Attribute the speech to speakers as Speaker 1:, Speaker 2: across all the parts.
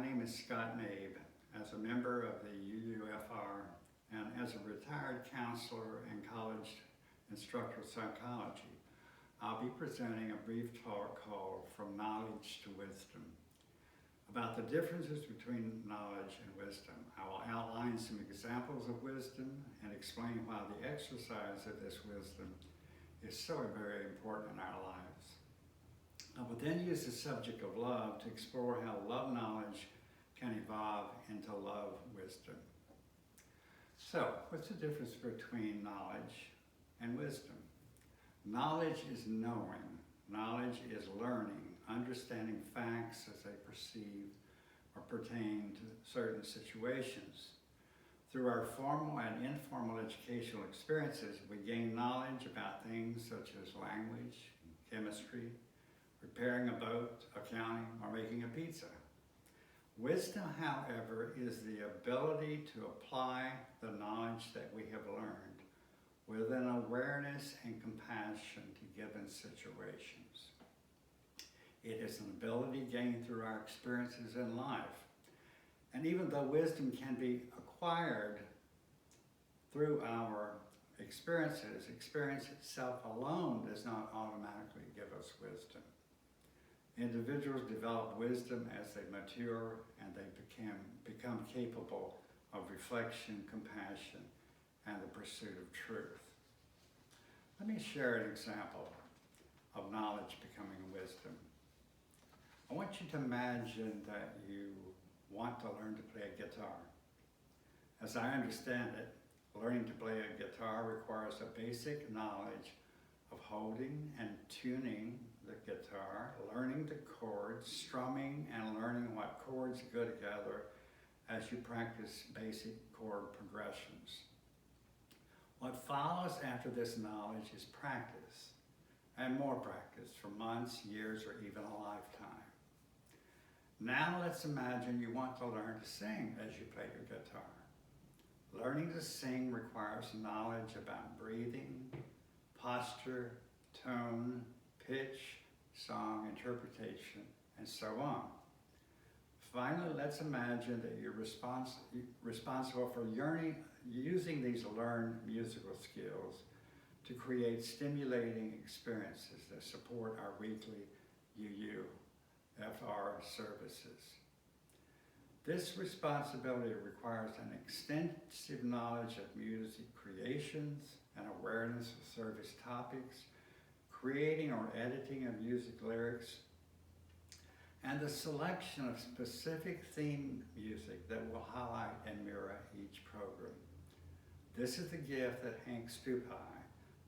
Speaker 1: name is Scott Nabe. As a member of the UUFR and as a retired counselor and college instructor of psychology, I'll be presenting a brief talk called From Knowledge to Wisdom. About the differences between knowledge and wisdom. I will outline some examples of wisdom and explain why the exercise of this wisdom is so very important in our lives. I will then use the subject of love to explore how love knowledge can evolve into love wisdom. So, what's the difference between knowledge and wisdom? Knowledge is knowing. Knowledge is learning, understanding facts as they perceive or pertain to certain situations. Through our formal and informal educational experiences, we gain knowledge about things such as language, chemistry, repairing a boat, accounting, or making a pizza. Wisdom, however, is the ability to apply the knowledge that we have learned with an awareness and compassion to given situations. It is an ability gained through our experiences in life. And even though wisdom can be acquired through our experiences, experience itself alone does not automatically give us wisdom. Individuals develop wisdom as they mature and they become capable of reflection, compassion, and the pursuit of truth. Let me share an example of knowledge becoming wisdom. I want you to imagine that you want to learn to play a guitar. As I understand it, learning to play a guitar requires a basic knowledge of holding and tuning the guitar, learning the chords, strumming, and learning what chords go together as you practice basic chord progressions. What follows after this knowledge is practice, and more practice for months, years, or even a lifetime. Now let's imagine you want to learn to sing as you play your guitar. Learning to sing requires knowledge about breathing, posture, tone, pitch, song interpretation, and so on. Finally, let's imagine that you're responsible for using these learned musical skills to create stimulating experiences that support our weekly UUFR services. This responsibility requires an extensive knowledge of music creations and awareness of service topics, creating or editing of music lyrics, and the selection of specific theme music that will highlight and mirror each program. This is the gift that Hank Stupai,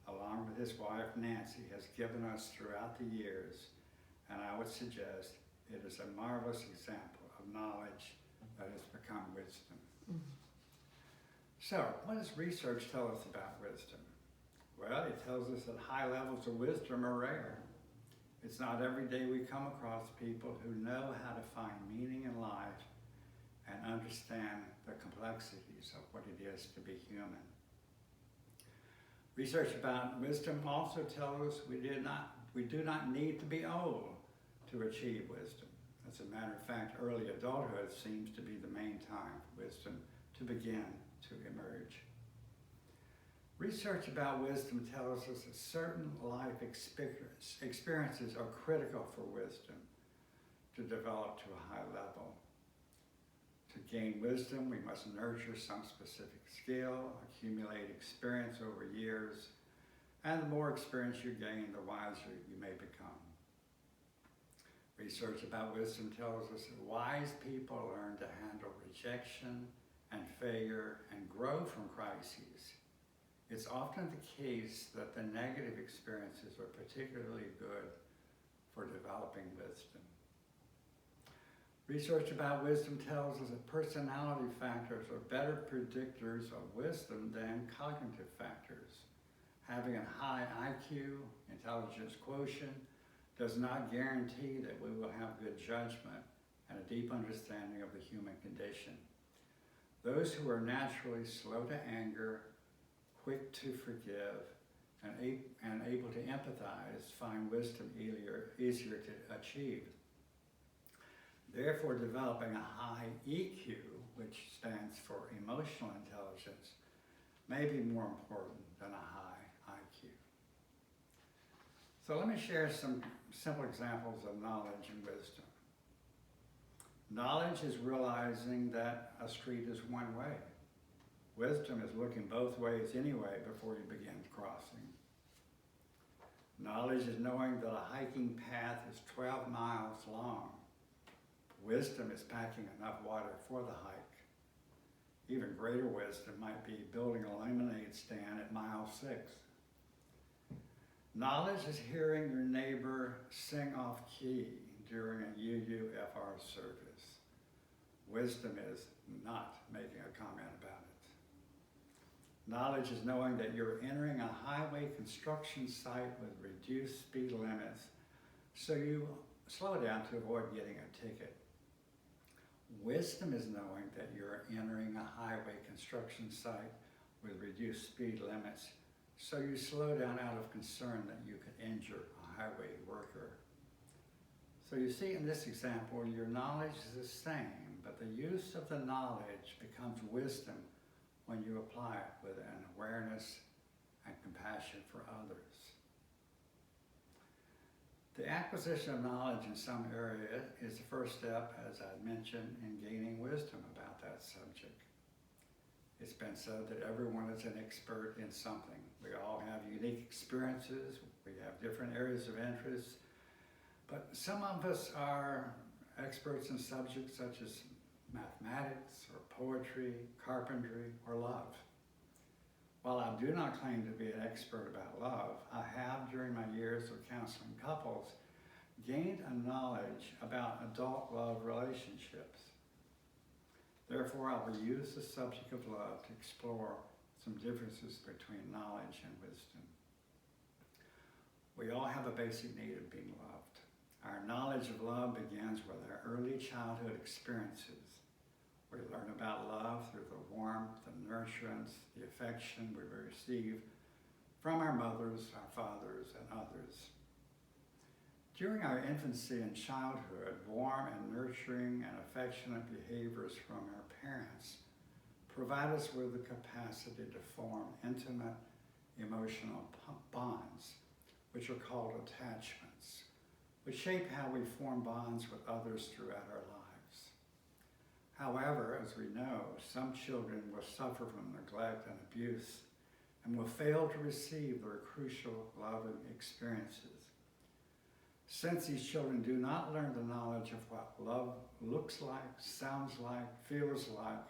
Speaker 1: along with his wife Nancy, has given us throughout the years, and I would suggest it is a marvelous example of knowledge that has become wisdom. So, what does research tell us about wisdom? Well, it tells us that high levels of wisdom are rare. It's not every day we come across people who know how to find meaning in life and understand the complexities of what it is to be human. Research about wisdom also tells us we do not need to be old to achieve wisdom. As a matter of fact, early adulthood seems to be the main time for wisdom to begin to emerge. Research about wisdom tells us that certain life experiences are critical for wisdom to develop to a high level. To gain wisdom, we must nurture some specific skill, accumulate experience over years, and the more experience you gain, the wiser you may become. Research about wisdom tells us that wise people learn to handle rejection and failure and grow from crises. It's often the case that the negative experiences are particularly good for developing wisdom. Research about wisdom tells us that personality factors are better predictors of wisdom than cognitive factors. Having a high IQ, intelligence quotient, does not guarantee that we will have good judgment and a deep understanding of the human condition. Those who are naturally slow to anger, quick to forgive, and able to empathize find wisdom easier to achieve. Therefore, developing a high EQ, which stands for emotional intelligence, may be more important than a high IQ. So let me share some simple examples of knowledge and wisdom. Knowledge is realizing that a street is one way. Wisdom is looking both ways anyway before you begin crossing. Knowledge is knowing that a hiking path is 12 miles long. Wisdom is packing enough water for the hike. Even greater wisdom might be building a lemonade stand at mile 6. Knowledge is hearing your neighbor sing off key during a UUFR service. Wisdom is not making a comment about it. Knowledge is knowing that you're entering a highway construction site with reduced speed limits, so you slow down to avoid getting a ticket. Wisdom is knowing that you're entering a highway construction site with reduced speed limits, so you slow down out of concern that you could injure a highway worker. So you see in this example, your knowledge is the same, but the use of the knowledge becomes wisdom when you apply it with an awareness and compassion for others. The acquisition of knowledge in some area is the first step, as I mentioned, in gaining wisdom about that subject. It's been said that everyone is an expert in something. We all have unique experiences, we have different areas of interest, but some of us are experts in subjects such as mathematics or poetry, carpentry, or love. While I do not claim to be an expert about love, I have, during my years of counseling couples, gained a knowledge about adult love relationships. Therefore, I will use the subject of love to explore some differences between knowledge and wisdom. We all have a basic need of being loved. Our knowledge of love begins with our early childhood experiences. We learn about love through the warmth, the nurturance, the affection we receive from our mothers, our fathers, and others. During our infancy and childhood, warm and nurturing and affectionate behaviors from our parents provide us with the capacity to form intimate emotional bonds, which are called attachments, which shape how we form bonds with others throughout our lives. However, as we know, some children will suffer from neglect and abuse and will fail to receive their crucial loving experiences. Since these children do not learn the knowledge of what love looks like, sounds like, feels like,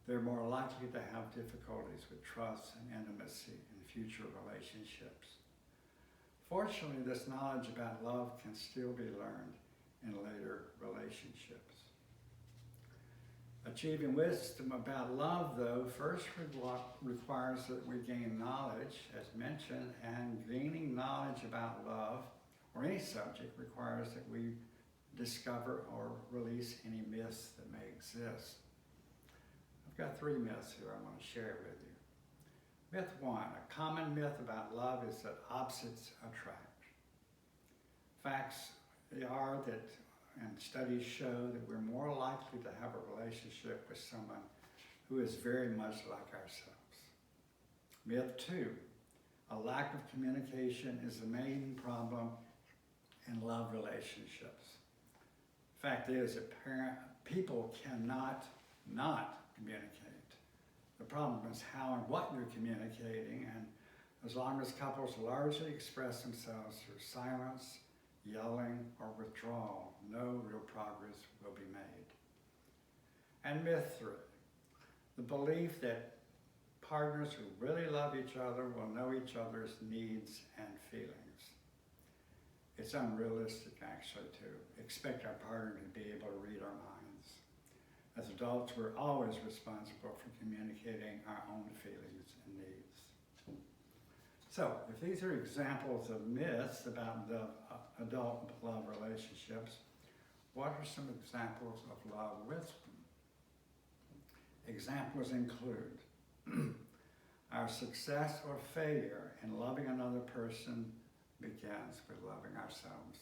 Speaker 1: they're more likely to have difficulties with trust and intimacy in future relationships. Fortunately, this knowledge about love can still be learned in later relationships. Achieving wisdom about love, though, first requires that we gain knowledge, as mentioned, and gaining knowledge about love, or any subject, requires that we discover or release any myths that may exist. I've got 3 myths here I want to share with you. Myth 1, a common myth about love is that opposites attract. Facts are that, and studies show, that we're more likely to have a relationship with someone who is very much like ourselves. Myth 2, a lack of communication is the main problem in love relationships. Fact is that people cannot not communicate. The problem is how and what you're communicating, and as long as couples largely express themselves through silence, yelling, or withdrawal, no real progress will be made. And myth 3, the belief that partners who really love each other will know each other's needs and feelings. It's unrealistic, actually, to expect our partner to be able to read our minds. As adults, we're always responsible for communicating our own feelings and needs. So, if these are examples of myths about the adult love relationships, what are some examples of love wisdom? Examples include our success or failure in loving another person begins with loving ourselves.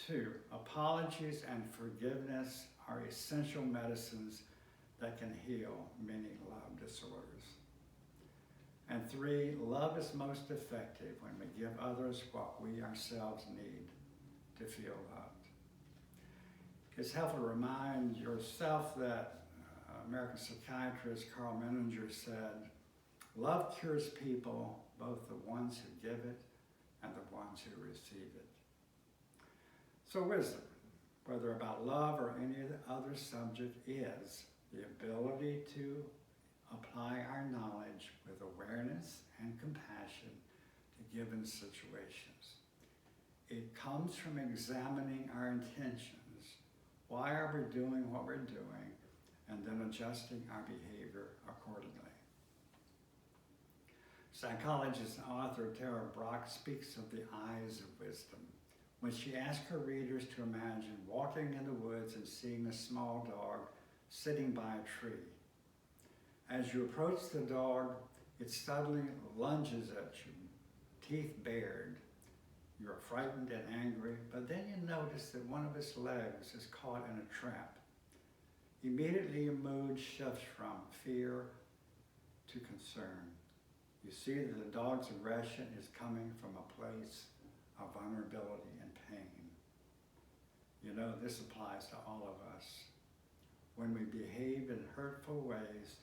Speaker 1: 2, 2, apologies and forgiveness are essential medicines that can heal many love disorders. And 3, love is most effective when we give others what we ourselves need to feel loved. It's helpful to remind yourself that American psychiatrist Carl Menninger said, love cures people, both the ones who give it and the ones who receive it. So wisdom, whether about love or any other subject, is the ability to apply our knowledge with awareness and compassion to given situations. It comes from examining our intentions. Why are we doing what we're doing? And then adjusting our behavior accordingly. Psychologist and author Tara Brach speaks of the eyes of wisdom when she asks her readers to imagine walking in the woods and seeing a small dog sitting by a tree. As you approach the dog, it suddenly lunges at you, teeth bared. You're frightened and angry, but then you notice that one of its legs is caught in a trap. Immediately your mood shifts from fear to concern. You see that the dog's aggression is coming from a place of vulnerability and pain. You know, this applies to all of us. When we behave in hurtful ways,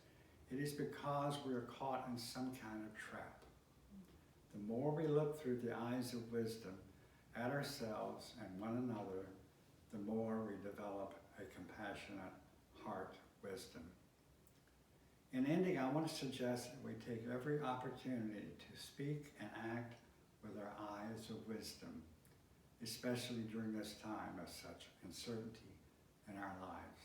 Speaker 1: it is because we are caught in some kind of trap. The more we look through the eyes of wisdom at ourselves and one another, the more we develop a compassionate heart wisdom. In ending, I want to suggest that we take every opportunity to speak and act with our eyes of wisdom, especially during this time of such uncertainty in our lives.